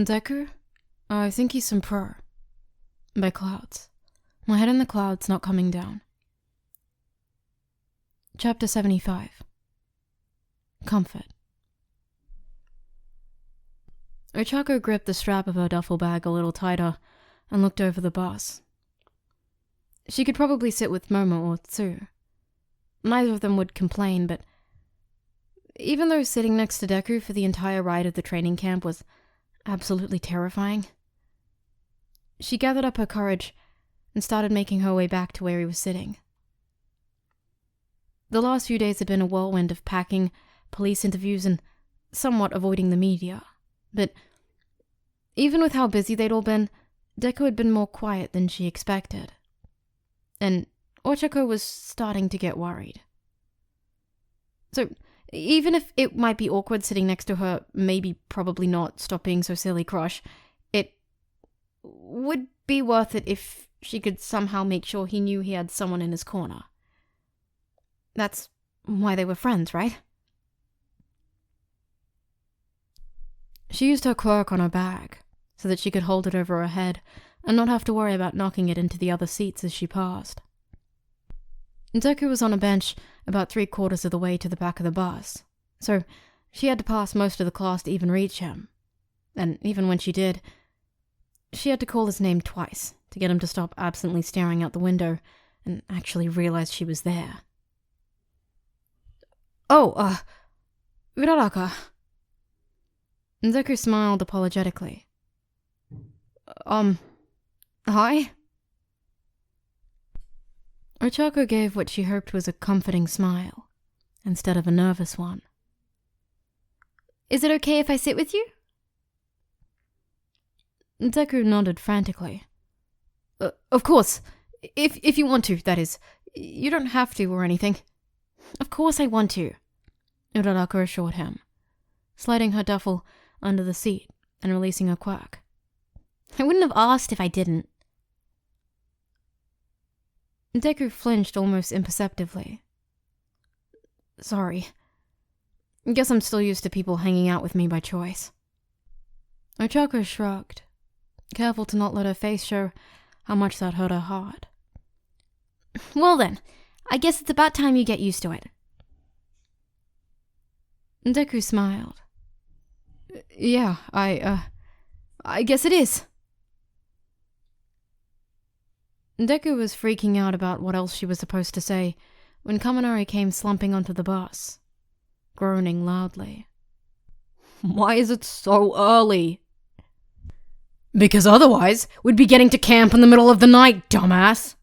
Deku? I think he's some pro. By clouds. My head in the clouds, not coming down. Chapter 75. Comfort. Ochako gripped the strap of her duffel bag a little tighter and looked over the bus. She could probably sit with Momo or Tsu. Neither of them would complain, but even though sitting next to Deku for the entire ride of the training camp was absolutely terrifying, she gathered up her courage and started making her way back to where he was sitting. The last few days had been a whirlwind of packing, police interviews, and somewhat avoiding the media. But even with how busy they'd all been, Deku had been more quiet than she expected. And Ochako was starting to get worried. So, even if it might be awkward sitting next to her, maybe probably not stop being so silly crush, it would be worth it if she could somehow make sure he knew he had someone in his corner. That's why they were friends, right? She used her quirk on her bag, so that she could hold it over her head and not have to worry about knocking it into the other seats as she passed. Deku was on a bench about 3/4 of the way to the back of the bus, so she had to pass most of the class to even reach him. And even when she did, she had to call his name twice to get him to stop absently staring out the window and actually realize she was there. Oh, Uraraka. Deku smiled apologetically. Hi? Ochako gave what she hoped was a comforting smile, instead of a nervous one. Is it okay if I sit with you? Deku nodded frantically. Of course. If you want to, that is. You don't have to or anything. Of course I want to, Uraraka assured him, sliding her duffel under the seat and releasing her quirk. I wouldn't have asked if I didn't. Deku flinched almost imperceptibly. Sorry. Guess I'm still used to people hanging out with me by choice. Ochako shrugged, careful to not let her face show how much that hurt her heart. Well then, I guess it's about time you get used to it. Deku smiled. Yeah, I guess it is. Deku was freaking out about what else she was supposed to say when Kaminari came slumping onto the bus, groaning loudly. Why is it so early? Because otherwise, we'd be getting to camp in the middle of the night, dumbass!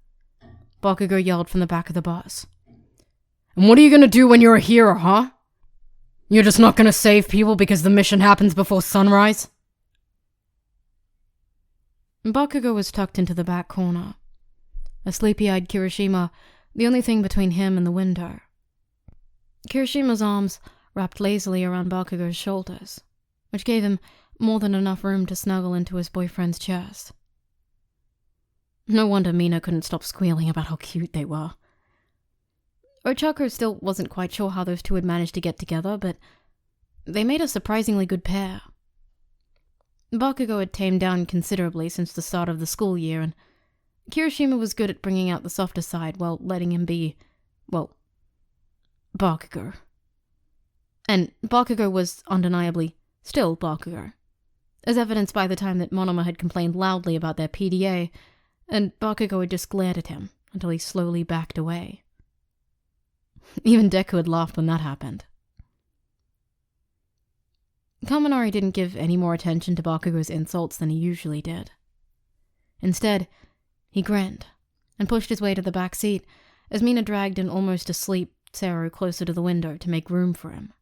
Bakugo yelled from the back of the bus. And what are you gonna do when you're a hero, huh? You're just not gonna save people because the mission happens before sunrise? Bakugo was tucked into the back corner, a sleepy-eyed Kirishima the only thing between him and the window. Kirishima's arms wrapped lazily around Bakugo's shoulders, which gave him more than enough room to snuggle into his boyfriend's chest. No wonder Mina couldn't stop squealing about how cute they were. Ochako still wasn't quite sure how those two had managed to get together, but they made a surprisingly good pair. Bakugo had tamed down considerably since the start of the school year, and Kirishima was good at bringing out the softer side while letting him be, well, Bakugo. And Bakugo was undeniably still Bakugo, as evidenced by the time that Monoma had complained loudly about their PDA, and Bakugo had just glared at him until he slowly backed away. Even Deku had laughed when that happened. Kaminari didn't give any more attention to Bakugo's insults than he usually did. Instead, he grinned and pushed his way to the back seat as Mina dragged an almost asleep Seru closer to the window to make room for him.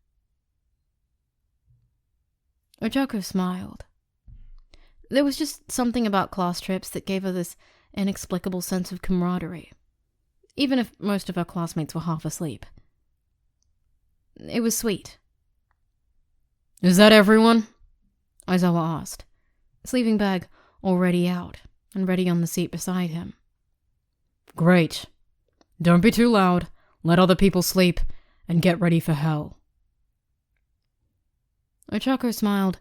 Ochako smiled. There was just something about class trips that gave her this inexplicable sense of camaraderie, even if most of her classmates were half asleep. It was sweet. Is that everyone? Aizawa asked, sleeping bag already out and ready on the seat beside him. Great. Don't be too loud, let other people sleep, and get ready for hell. Ochako smiled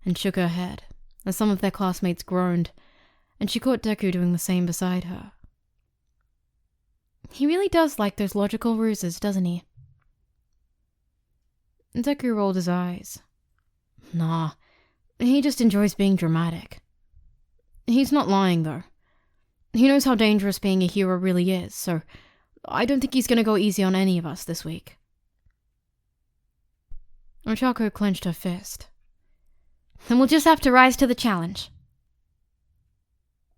and shook her head as some of their classmates groaned, and she caught Deku doing the same beside her. He really does like those logical ruses, doesn't he? Deku rolled his eyes. Nah, he just enjoys being dramatic. He's not lying, though. He knows how dangerous being a hero really is, so I don't think he's gonna go easy on any of us this week. Ochako clenched her fist. Then we'll just have to rise to the challenge.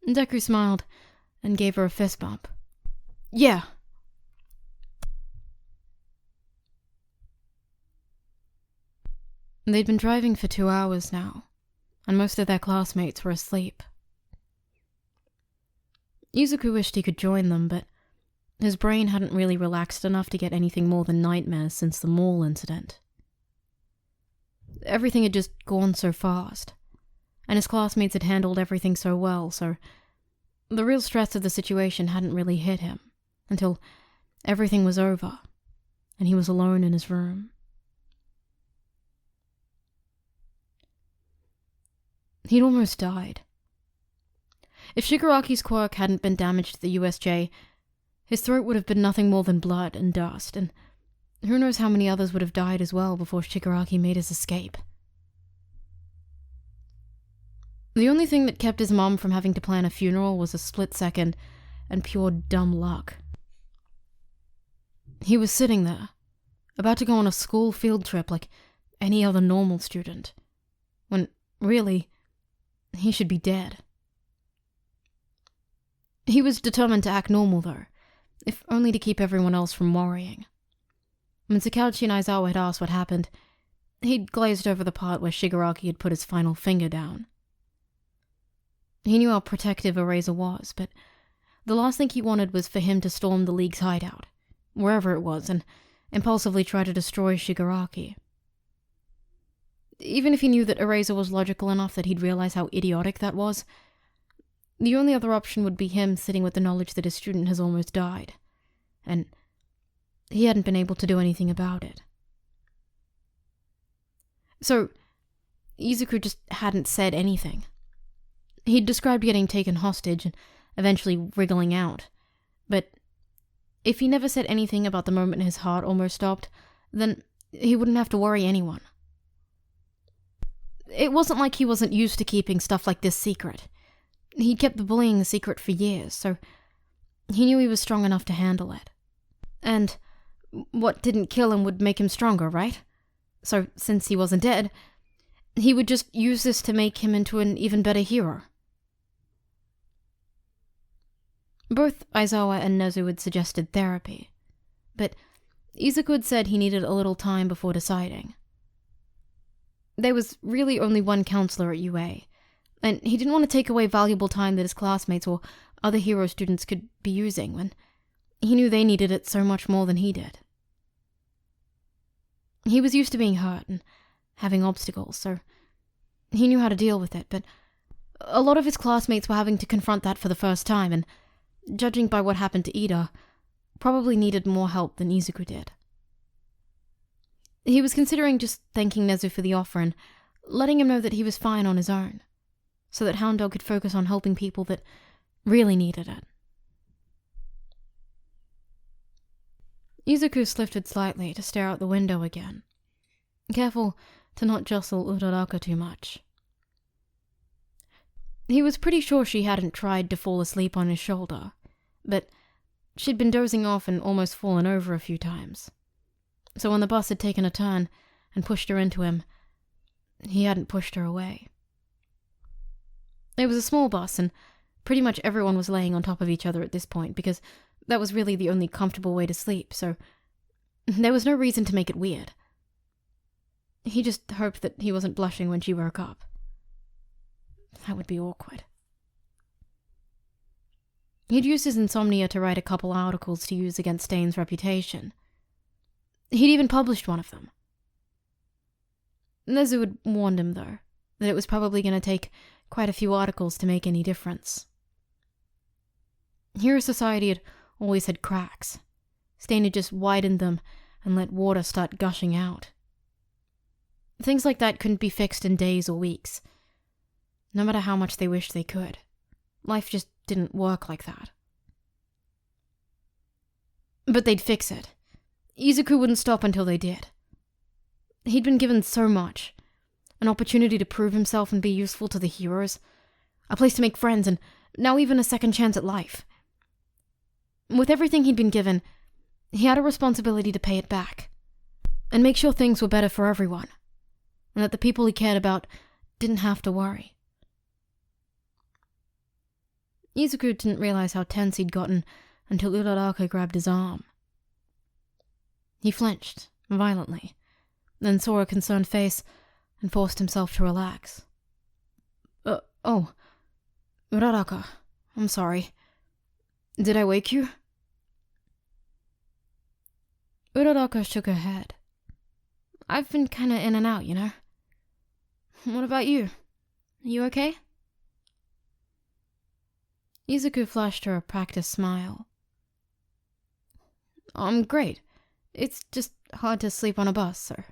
Deku smiled and gave her a fist bump. Yeah. They'd been driving for 2 hours now, and most of their classmates were asleep. Izuku wished he could join them, but his brain hadn't really relaxed enough to get anything more than nightmares since the mall incident. Everything had just gone so fast, and his classmates had handled everything so well, so the real stress of the situation hadn't really hit him until everything was over and he was alone in his room. He'd almost died. If Shigaraki's quirk hadn't been damaged to the USJ, his throat would have been nothing more than blood and dust, and who knows how many others would have died as well before Shigaraki made his escape. The only thing that kept his mom from having to plan a funeral was a split second and pure dumb luck. He was sitting there, about to go on a school field trip like any other normal student, when, really, he should be dead. He was determined to act normal, though, if only to keep everyone else from worrying. When Sakauchi and Aizawa had asked what happened, he'd glazed over the part where Shigaraki had put his final finger down. He knew how protective Eraser was, but the last thing he wanted was for him to storm the League's hideout, wherever it was, and impulsively try to destroy Shigaraki. Even if he knew that Eraser was logical enough that he'd realize how idiotic that was, the only other option would be him sitting with the knowledge that his student has almost died, and he hadn't been able to do anything about it. So, Izuku just hadn't said anything. He'd described getting taken hostage and eventually wriggling out, but if he never said anything about the moment his heart almost stopped, then he wouldn't have to worry anyone. It wasn't like he wasn't used to keeping stuff like this secret. He'd kept the bullying a secret for years, so he knew he was strong enough to handle it. And what didn't kill him would make him stronger, right? So, since he wasn't dead, he would just use this to make him into an even better hero. Both Aizawa and Nezu had suggested therapy, but Izuku had said he needed a little time before deciding. There was really only one counselor at UA, and he didn't want to take away valuable time that his classmates or other hero students could be using when he knew they needed it so much more than he did. He was used to being hurt and having obstacles, so he knew how to deal with it, but a lot of his classmates were having to confront that for the first time, and judging by what happened to Ida, probably needed more help than Izuku did. He was considering just thanking Nezu for the offer and letting him know that he was fine on his own, so that Hound Dog could focus on helping people that really needed it. Izuku lifted slightly to stare out the window again, careful to not jostle Uraraka too much. He was pretty sure she hadn't tried to fall asleep on his shoulder, but she'd been dozing off and almost fallen over a few times. So when the bus had taken a turn and pushed her into him, he hadn't pushed her away. It was a small bus, and pretty much everyone was laying on top of each other at this point, because that was really the only comfortable way to sleep, so there was no reason to make it weird. He just hoped that he wasn't blushing when she woke up. That would be awkward. He'd used his insomnia to write a couple articles to use against Stain's reputation. He'd even published one of them. Nezu had warned him, though, that it was probably going to take quite a few articles to make any difference. Hero Society had always had cracks. Stain had just widened them and let water start gushing out. Things like that couldn't be fixed in days or weeks. no matter how much they wished they could. Life just didn't work like that. But they'd fix it. Izuku wouldn't stop until they did. He'd been given so much. An opportunity to prove himself and be useful to the heroes. A place to make friends, and now even a second chance at life. With everything he'd been given, he had a responsibility to pay it back. And make sure things were better for everyone. And that the people he cared about didn't have to worry. Izuku didn't realize how tense he'd gotten until Uraraka grabbed his arm. He flinched, violently, then saw a concerned face and forced himself to relax. Oh, Uraraka, I'm sorry. Did I wake you? Uraraka shook her head. I've been kinda in and out, you know. What about you? You okay? Izuku flashed her a practiced smile. I'm great. It's just hard to sleep on a bus, sir.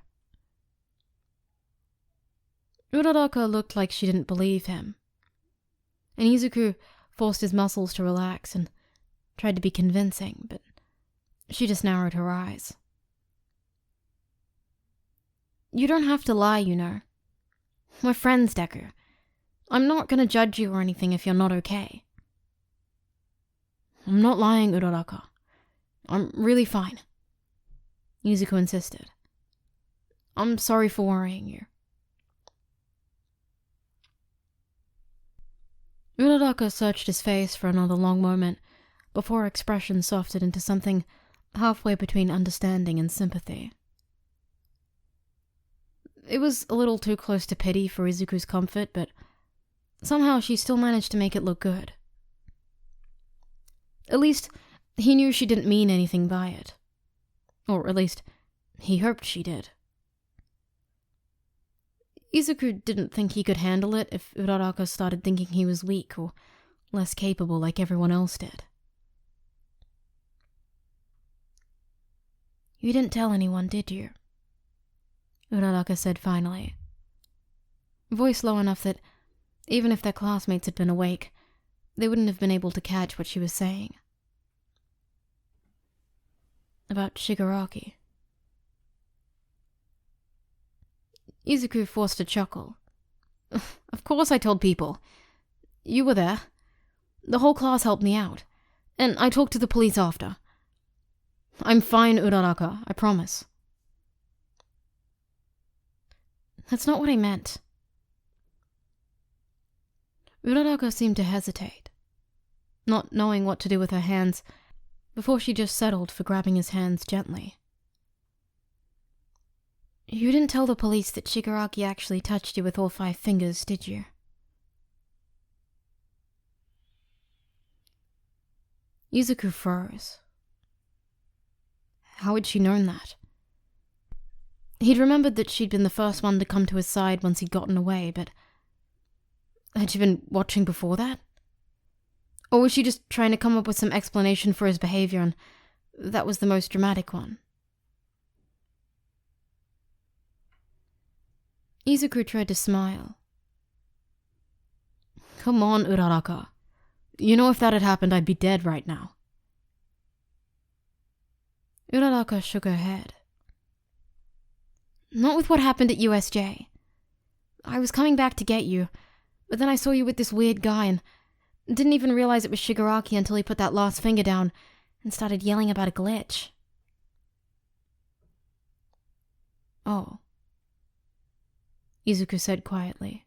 Uraraka looked like she didn't believe him. And Izuku forced his muscles to relax and tried to be convincing, but she just narrowed her eyes. You don't have to lie, you know. We're friends, Deku. I'm not gonna judge you or anything if you're not okay. I'm not lying, Uraraka. I'm really fine. Izuku insisted. I'm sorry for worrying you. Uraraka searched his face for another long moment before her expression softened into something halfway between understanding and sympathy. It was a little too close to pity for Izuku's comfort, but somehow she still managed to make it look good. At least, he knew she didn't mean anything by it. Or at least, he hoped she did. Izuku didn't think he could handle it if Uraraka started thinking he was weak or less capable like everyone else did. You didn't tell anyone, did you? Uraraka said finally. Voice low enough that, even if their classmates had been awake, they wouldn't have been able to catch what she was saying. About Shigaraki. Izuku forced a chuckle. Of course I told people. You were there. The whole class helped me out. And I talked to the police after. I'm fine, Uraraka, I promise. That's not what I meant. Uraraka seemed to hesitate, not knowing what to do with her hands, before she just settled for grabbing his hands gently. You didn't tell the police that Shigaraki actually touched you with all 5 fingers, did you? Izuku froze. How had she known that? He'd remembered that she'd been the first one to come to his side once he'd gotten away, but had she been watching before that? Or was she just trying to come up with some explanation for his behavior, and that was the most dramatic one? Izuku tried to smile. Come on, Uraraka. You know if that had happened, I'd be dead right now. Uraraka shook her head. Not with what happened at USJ. I was coming back to get you, but then I saw you with this weird guy and didn't even realize it was Shigaraki until he put that last finger down and started yelling about a glitch. Oh. Izuku said quietly.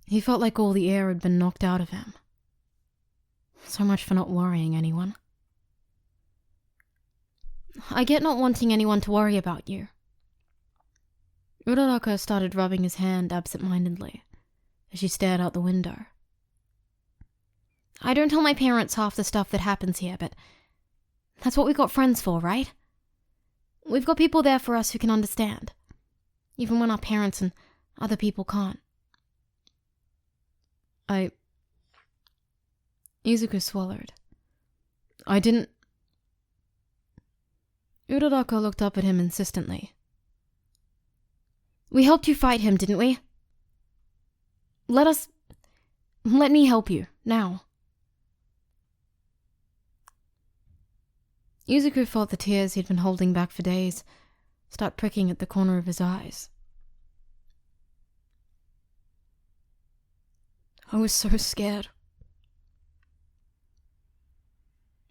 He felt like all the air had been knocked out of him. So much for not worrying anyone. I get not wanting anyone to worry about you. Uraraka started rubbing his hand absent-mindedly as she stared out the window. I don't tell my parents half the stuff that happens here, but that's what we've got friends for, right? We've got people there for us who can understand, even when our parents and other people can't. Izuku swallowed. I didn't... Uraraka looked up at him insistently. We helped you fight him, didn't we? Let me help you, now. Izuku felt the tears he'd been holding back for days start pricking at the corner of his eyes. I was so scared.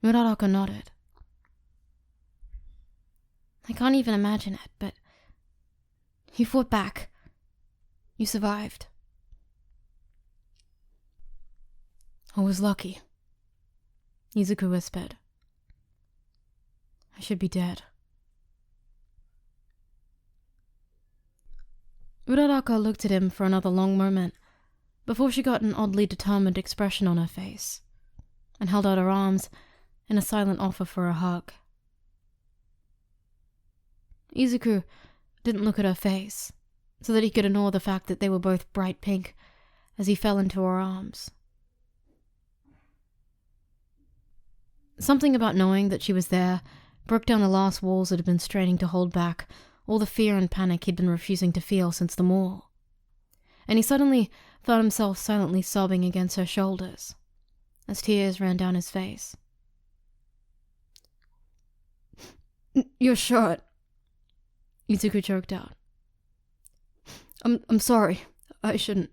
Uraraka nodded. I can't even imagine it, but you fought back. You survived. I was lucky, Izuku whispered. I should be dead. Uraraka looked at him for another long moment before she got an oddly determined expression on her face and held out her arms in a silent offer for a hug. Izuku didn't look at her face so that he could ignore the fact that they were both bright pink as he fell into her arms. Something about knowing that she was there broke down the last walls that had been straining to hold back all the fear and panic he'd been refusing to feel since the mall. And he suddenly felt himself silently sobbing against her shoulders as tears ran down his face. Your shirt, Izuku choked out. I'm sorry. I shouldn't.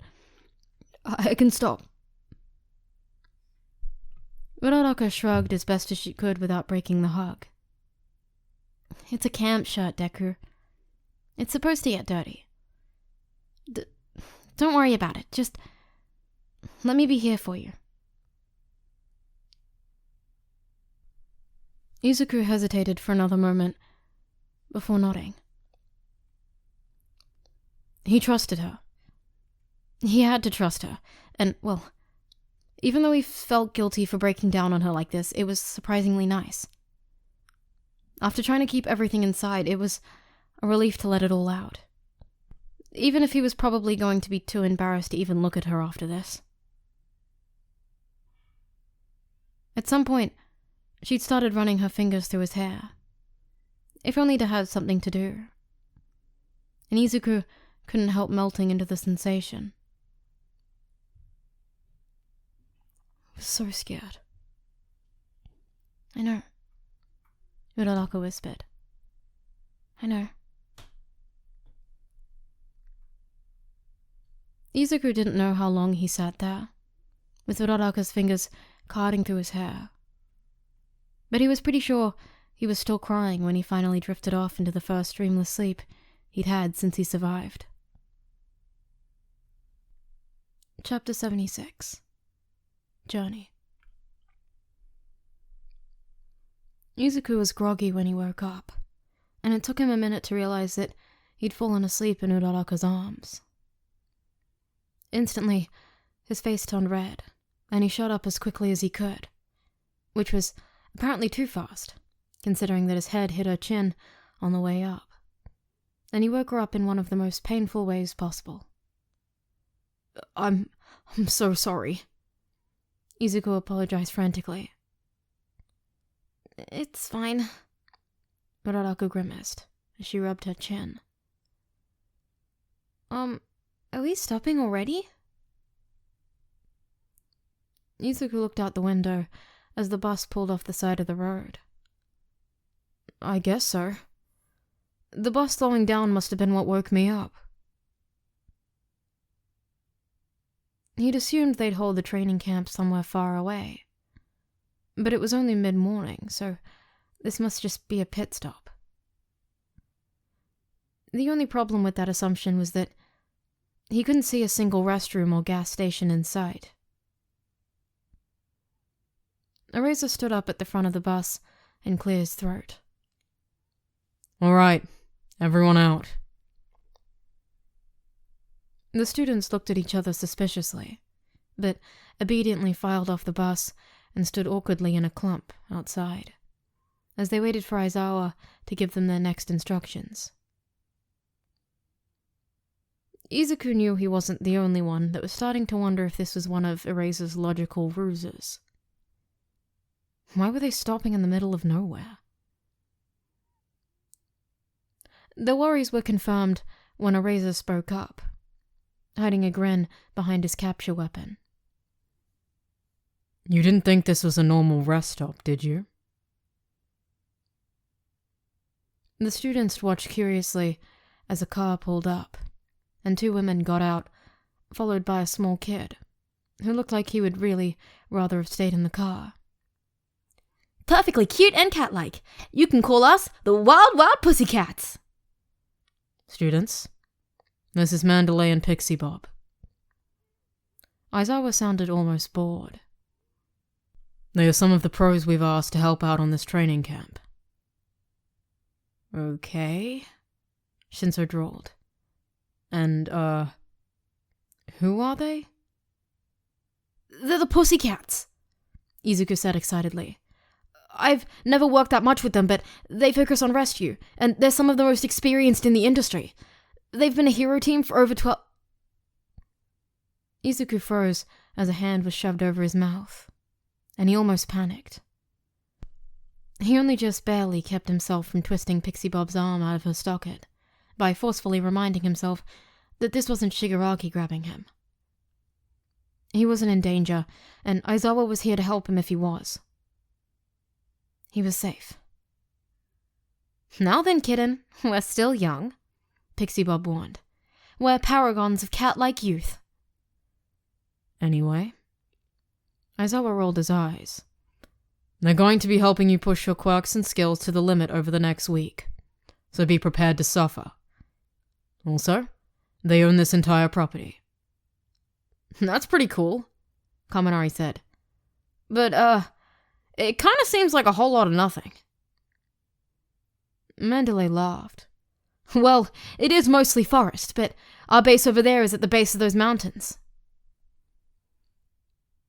I can stop. Uraraka shrugged as best as she could without breaking the hug. It's a camp shirt, Deku. It's supposed to get dirty. Don't worry about it. Just let me be here for you. Izuku hesitated for another moment before nodding. He trusted her. He had to trust her, and, well, even though he felt guilty for breaking down on her like this, it was surprisingly nice. After trying to keep everything inside, it was a relief to let it all out. Even if he was probably going to be too embarrassed to even look at her after this. At some point, she'd started running her fingers through his hair, if only to have something to do. And Izuku couldn't help melting into the sensation. I was so scared. I know, Uraraka whispered. I know. Izuku didn't know how long he sat there, with Uraraka's fingers carding through his hair. But he was pretty sure he was still crying when he finally drifted off into the first dreamless sleep he'd had since he survived. Chapter 76. Journey. Izuku was groggy when he woke up, and it took him a minute to realize that he'd fallen asleep in Uraraka's arms. Instantly, his face turned red, and he shot up as quickly as he could, which was apparently too fast, considering that his head hit her chin on the way up, and he woke her up in one of the most painful ways possible. I'm so sorry. Izuku apologized frantically. It's fine, Uraraka grimaced as she rubbed her chin. Are we stopping already? Izuku looked out the window as the bus pulled off the side of the road. I guess so. The bus slowing down must have been what woke me up. He'd assumed they'd hold the training camp somewhere far away. But it was only mid-morning, so this must just be a pit stop. The only problem with that assumption was that he couldn't see a single restroom or gas station in sight. Eraser stood up at the front of the bus and cleared his throat. All right, everyone out. The students looked at each other suspiciously, but obediently filed off the bus and stood awkwardly in a clump outside, as they waited for Aizawa to give them their next instructions. Izuku knew he wasn't the only one that was starting to wonder if this was one of Eraser's logical ruses. Why were they stopping in the middle of nowhere? Their worries were confirmed when Eraser spoke up. hiding a grin behind his capture weapon. You didn't think this was a normal rest stop, did you? The students watched curiously as a car pulled up, and 2 women got out, followed by a small kid, who looked like he would really rather have stayed in the car. Perfectly cute and cat-like. You can call us the Wild Wild Pussycats. Students, this is Mandalay and Pixie Bob. Aizawa sounded almost bored. They are some of the pros we've asked to help out on this training camp. Okay, Shinso drawled. And, who are they? They're the Pussycats, Izuku said excitedly. I've never worked that much with them, but they focus on rescue, and they're some of the most experienced in the industry. They've been a hero team for over 12... Izuku froze as a hand was shoved over his mouth, and he almost panicked. He only just barely kept himself from twisting Pixie Bob's arm out of her socket by forcefully reminding himself that this wasn't Shigaraki grabbing him. He wasn't in danger, and Aizawa was here to help him if he was. He was safe. Now then, kitten, we're still young, Pixie Bob warned. We're paragons of cat-like youth. Anyway, Aizawa rolled his eyes. They're going to be helping you push your quirks and skills to the limit over the next week, so be prepared to suffer. Also, they own this entire property. That's pretty cool, Kaminari said. But, it kind of seems like a whole lot of nothing. Mandalay laughed. Well, it is mostly forest, but our base over there is at the base of those mountains.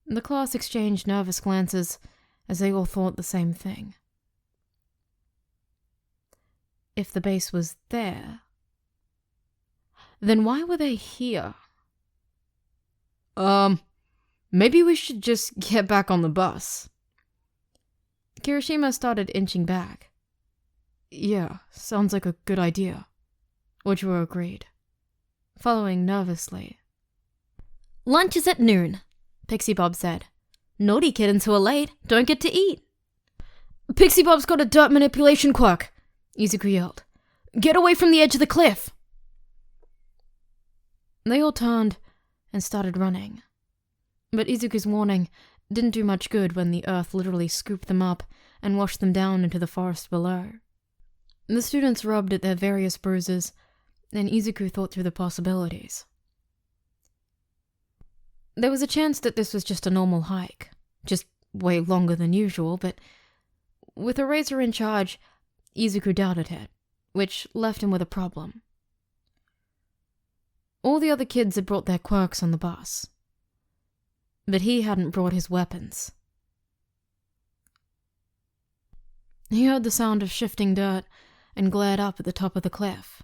The class exchanged nervous glances as they all thought the same thing. If the base was there, then why were they here? Maybe we should just get back on the bus. Kirishima started inching back. Yeah, sounds like a good idea. Ojiro agreed, following nervously. Lunch is at noon, Pixie Bob said. Naughty kittens who are late don't get to eat. Pixie Bob's got a dirt manipulation quirk, Izuku yelled. Get away from the edge of the cliff. They all turned and started running. But Izuku's warning didn't do much good when the earth literally scooped them up and washed them down into the forest below. The students rubbed at their various bruises, and Izuku thought through the possibilities. There was a chance that this was just a normal hike, just way longer than usual, but with a razor in charge, Izuku doubted it, which left him with a problem. All the other kids had brought their quirks on the bus, but he hadn't brought his weapons. He heard the sound of shifting dirt and glared up at the top of the cliff,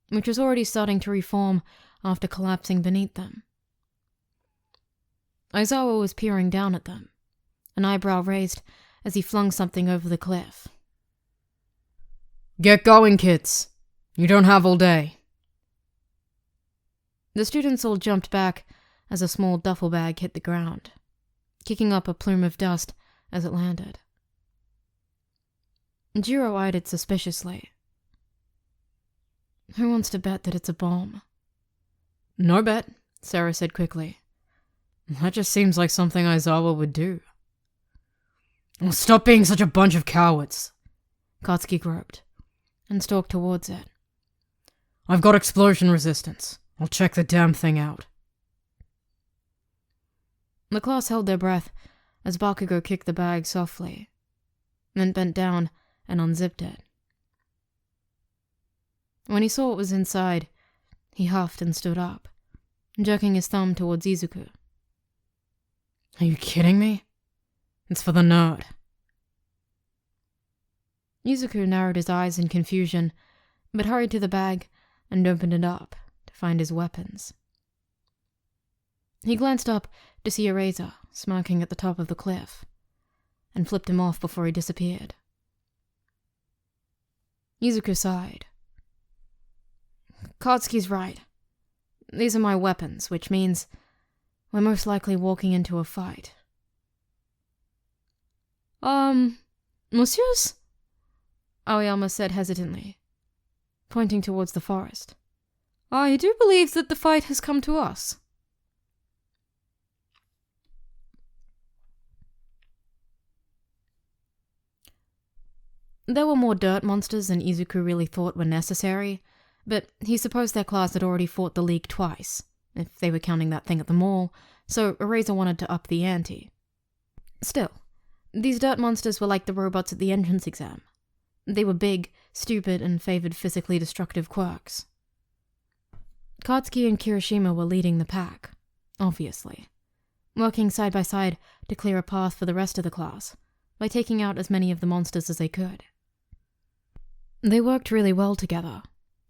which was already starting to reform after collapsing beneath them. Aizawa was peering down at them, an eyebrow raised as he flung something over the cliff. Get going, kids. You don't have all day. The students all jumped back as a small duffel bag hit the ground, kicking up a plume of dust as it landed. Jiro eyed it suspiciously. Who wants to bet that it's a bomb? No bet, Sarah said quickly. That just seems like something Aizawa would do. Oh, stop being such a bunch of cowards, Katsuki groped, and stalked towards it. I've got explosion resistance. I'll check the damn thing out. The class held their breath as Bakugo kicked the bag softly, then bent down and unzipped it. When he saw what was inside, he huffed and stood up, jerking his thumb towards Izuku. Are you kidding me? It's for the nerd. Izuku narrowed his eyes in confusion, but hurried to the bag and opened it up to find his weapons. He glanced up to see a razor smoking at the top of the cliff, and flipped him off before he disappeared. Izuku sighed. Katsuki's right. These are my weapons, which means we're most likely walking into a fight. Monsieurs? Aoyama said hesitantly, pointing towards the forest. I do believe that the fight has come to us. There were more dirt monsters than Izuku really thought were necessary, but he supposed their class had already fought the League twice, if they were counting that thing at the mall, so Eraser wanted to up the ante. Still, these dirt monsters were like the robots at the entrance exam. They were big, stupid, and favored physically destructive quirks. Katsuki and Kirishima were leading the pack, obviously, working side by side to clear a path for the rest of the class by taking out as many of the monsters as they could. They worked really well together,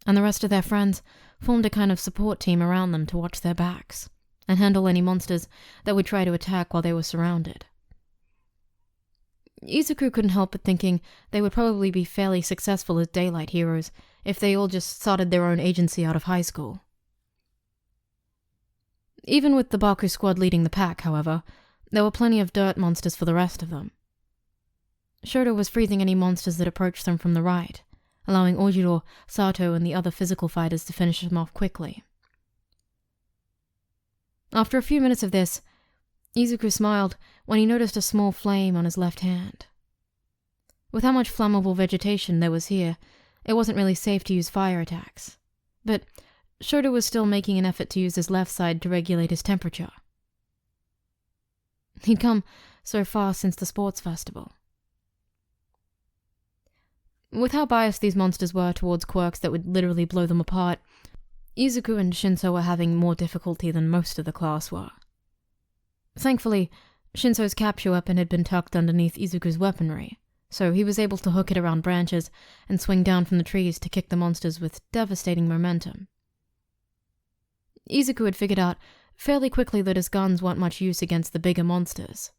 and the rest of their friends formed a kind of support team around them to watch their backs and handle any monsters that would try to attack while they were surrounded. Izuku couldn't help but thinking they would probably be fairly successful as daylight heroes if they all just started their own agency out of high school. Even with the Baku squad leading the pack, however, there were plenty of dirt monsters for the rest of them. Shoto was freezing any monsters that approached them from the right, allowing Ojiro, Sato, and the other physical fighters to finish them off quickly. After a few minutes of this, Izuku smiled when he noticed a small flame on his left hand. With how much flammable vegetation there was here, it wasn't really safe to use fire attacks, but Shoto was still making an effort to use his left side to regulate his temperature. He'd come so far since the sports festival. With how biased these monsters were towards quirks that would literally blow them apart, Izuku and Shinso were having more difficulty than most of the class were. Thankfully, Shinso's capture weapon had been tucked underneath Izuku's weaponry, so he was able to hook it around branches and swing down from the trees to kick the monsters with devastating momentum. Izuku had figured out fairly quickly that his guns weren't much use against the bigger monsters.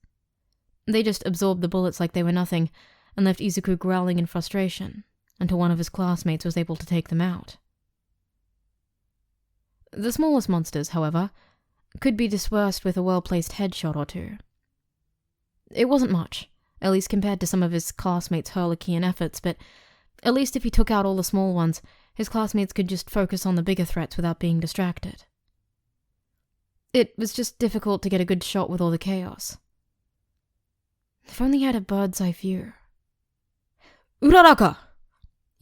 They just absorbed the bullets like they were nothing, and left Izuku growling in frustration until one of his classmates was able to take them out. The smallest monsters, however, could be dispersed with a well-placed headshot or two. It wasn't much, at least compared to some of his classmates' Herlikian efforts, but at least if he took out all the small ones, his classmates could just focus on the bigger threats without being distracted. It was just difficult to get a good shot with all the chaos. If only he had a bird's eye view. Uraraka!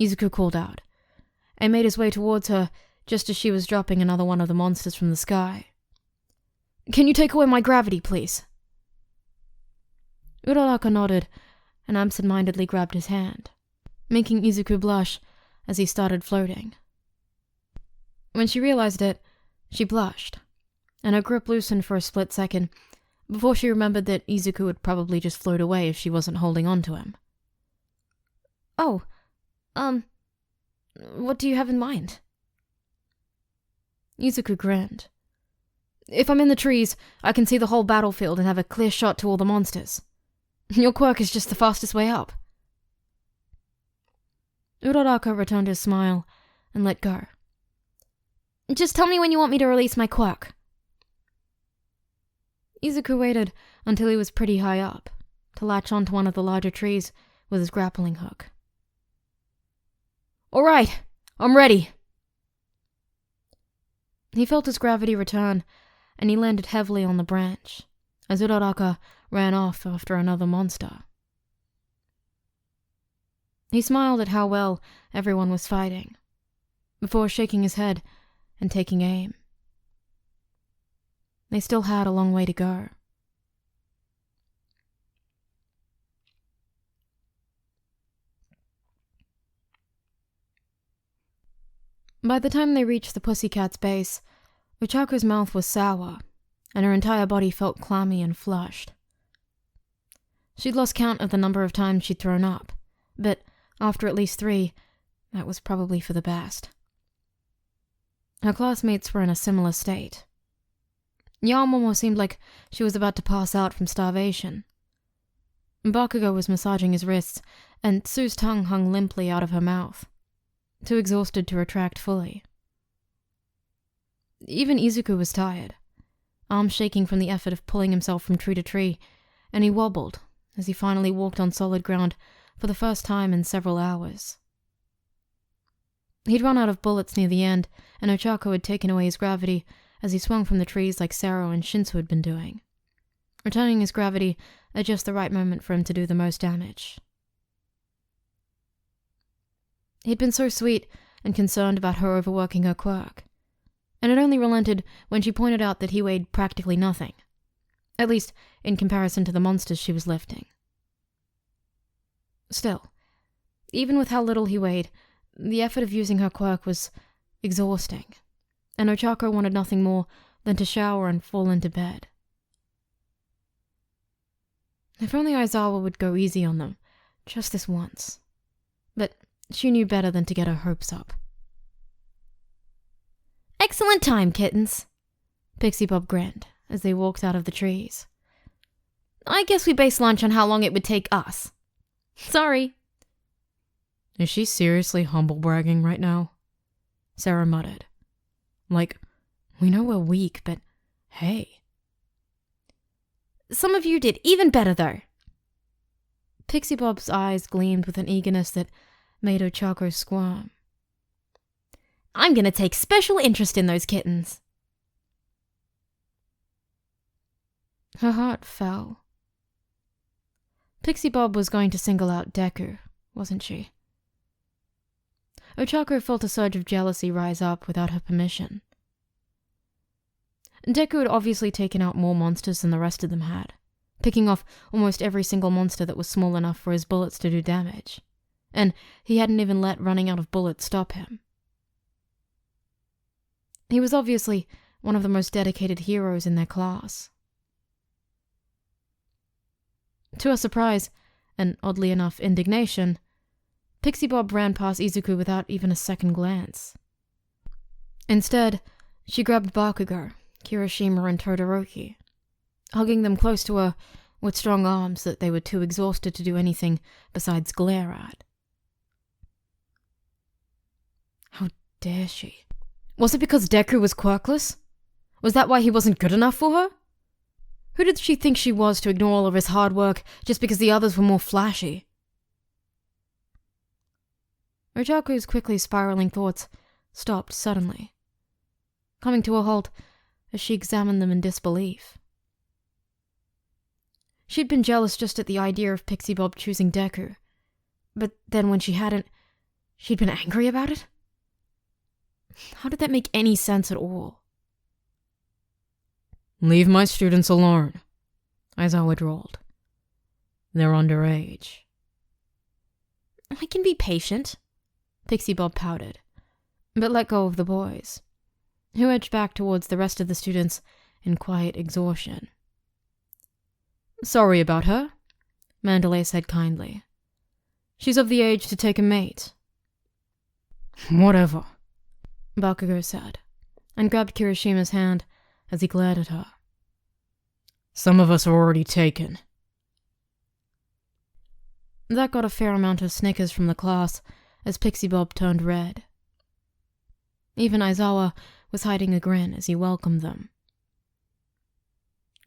Izuku called out, and made his way towards her just as she was dropping another one of the monsters from the sky. Can you take away my gravity, please? Uraraka nodded and absent-mindedly grabbed his hand, making Izuku blush as he started floating. When she realized it, she blushed, and her grip loosened for a split second before she remembered that Izuku would probably just float away if she wasn't holding on to him. Oh, what do you have in mind? Izuku grinned. If I'm in the trees, I can see the whole battlefield and have a clear shot to all the monsters. Your quirk is just the fastest way up. Uraraka returned his smile and let go. Just tell me when you want me to release my quirk. Izuku waited until he was pretty high up to latch onto one of the larger trees with his grappling hook. All right, I'm ready. He felt his gravity return, and he landed heavily on the branch as Uraraka ran off after another monster. He smiled at how well everyone was fighting, before shaking his head and taking aim. They still had a long way to go. By the time they reached the pussycat's base, Uchaku's mouth was sour, and her entire body felt clammy and flushed. She'd lost count of the number of times she'd thrown up, but after at least 3, that was probably for the best. Her classmates were in a similar state. Yaomomo seemed like she was about to pass out from starvation. Bakugo was massaging his wrists, and Sue's tongue hung limply out of her mouth, too exhausted to retract fully. Even Izuku was tired, arms shaking from the effort of pulling himself from tree to tree, and he wobbled as he finally walked on solid ground for the first time in several hours. He'd run out of bullets near the end, and Ochako had taken away his gravity as he swung from the trees like Sero and Shinsu had been doing, returning his gravity at just the right moment for him to do the most damage. He'd been so sweet and concerned about her overworking her quirk, and it only relented when she pointed out that he weighed practically nothing, at least in comparison to the monsters she was lifting. Still, even with how little he weighed, the effort of using her quirk was exhausting, and Ochako wanted nothing more than to shower and fall into bed. If only Aizawa would go easy on them, just this once. But she knew better than to get her hopes up. Excellent time, kittens. Pixie Bob grinned as they walked out of the trees. I guess we based lunch on how long it would take us. Sorry. Is she seriously humble bragging right now? Sarah muttered. Like, we know we're weak, but hey. Some of you did even better, though. Pixie Bob's eyes gleamed with an eagerness that made Ochako squirm. I'm going to take special interest in those kittens. Her heart fell. Pixie Bob was going to single out Deku, wasn't she? Ochako felt a surge of jealousy rise up without her permission. Deku had obviously taken out more monsters than the rest of them had, picking off almost every single monster that was small enough for his bullets to do damage, and he hadn't even let running out of bullets stop him. He was obviously one of the most dedicated heroes in their class. To her surprise, and oddly enough indignation, Pixie Bob ran past Izuku without even a second glance. Instead, she grabbed Bakugo, Kirishima, and Todoroki, hugging them close to her with strong arms that they were too exhausted to do anything besides glare at. How dare she? Was it because Deku was quirkless? Was that why he wasn't good enough for her? Who did she think she was to ignore all of his hard work just because the others were more flashy? Ochako's quickly spiraling thoughts stopped suddenly, coming to a halt as she examined them in disbelief. She'd been jealous just at the idea of Pixie Bob choosing Deku, but then when she hadn't, she'd been angry about it? How did that make any sense at all? Leave my students alone, Aizawa drawled. They're underage. I can be patient, Pixie Bob pouted, but let go of the boys, who edged back towards the rest of the students in quiet exhaustion. Sorry about her, Mandalay said kindly. She's of the age to take a mate. Whatever, Bakugo said, and grabbed Kirishima's hand as he glared at her. Some of us are already taken. That got a fair amount of snickers from the class as Pixie Bob turned red. Even Aizawa was hiding a grin as he welcomed them.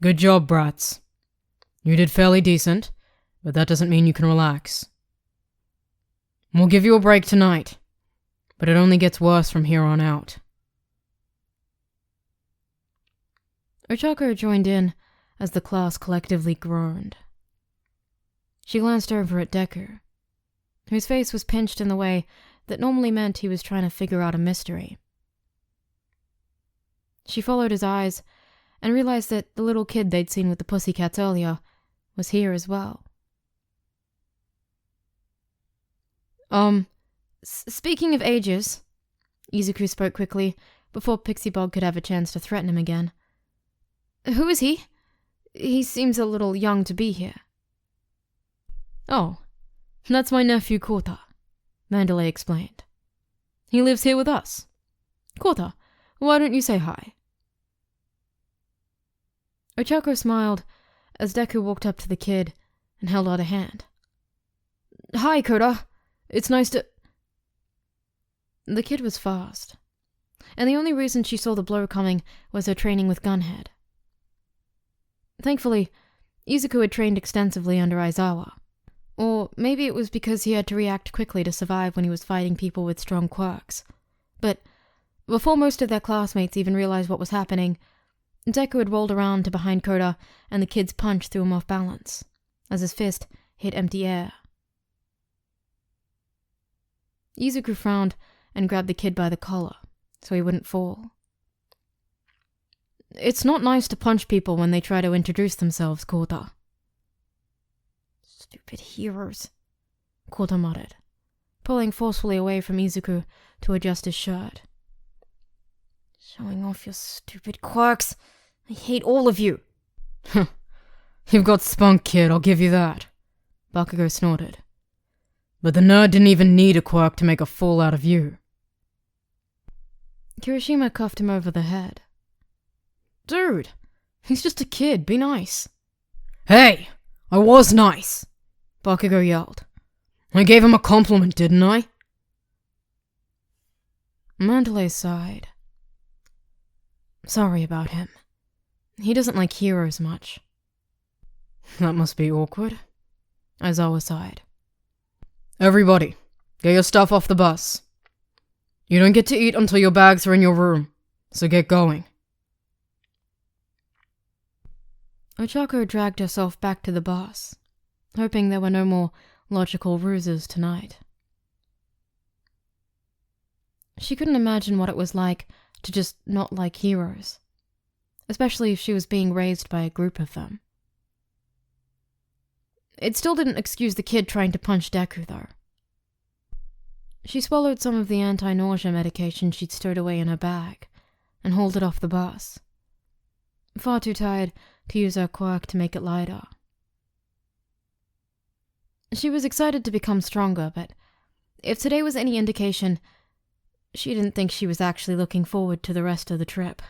Good job, brats. You did fairly decent, but that doesn't mean you can relax. We'll give you a break tonight, but it only gets worse from here on out. Ochako joined in as the class collectively groaned. She glanced over at Deku, whose face was pinched in the way that normally meant he was trying to figure out a mystery. She followed his eyes and realized that the little kid they'd seen with the pussycats earlier was here as well. Speaking of ages, Izuku spoke quickly before Pixie Bob could have a chance to threaten him again. Who is he? He seems a little young to be here. Oh, that's my nephew Kota, Mandalay explained. He lives here with us. Kota, why don't you say hi? Ochako smiled as Deku walked up to the kid and held out a hand. Hi, Kota. It's nice to... The kid was fast. and the only reason she saw the blow coming was her training with Gunhead. Thankfully, Izuku had trained extensively under Aizawa. Or maybe it was because he had to react quickly to survive when he was fighting people with strong quirks. But before most of their classmates even realized what was happening, Deku had rolled around to behind Koda, and the kid's punch threw him off balance, as his fist hit empty air. Izuku frowned and grabbed the kid by the collar, so he wouldn't fall. It's not nice to punch people when they try to introduce themselves, Kota. Stupid heroes, Kota muttered, pulling forcefully away from Izuku to adjust his shirt. Showing off your stupid quirks. I hate all of you. You've got spunk, kid, I'll give you that, Bakugo snorted. But the nerd didn't even need a quirk to make a fool out of you. Kirishima cuffed him over the head. Dude, he's just a kid, be nice. Hey, I was nice, Bakugo yelled. I gave him a compliment, didn't I? Mandalay sighed. Sorry about him. He doesn't like heroes much. That must be awkward, Aizawa sighed. Everybody, get your stuff off the bus. You don't get to eat until your bags are in your room, so get going. Ochako dragged herself back to the bus, hoping there were no more logical ruses tonight. She couldn't imagine what it was like to just not like heroes, especially if she was being raised by a group of them. It still didn't excuse the kid trying to punch Deku, though. She swallowed some of the anti-nausea medication she'd stowed away in her bag and hauled it off the bus, far too tired to use her quirk to make it lighter. She was excited to become stronger, but if today was any indication, she didn't think she was actually looking forward to the rest of the trip.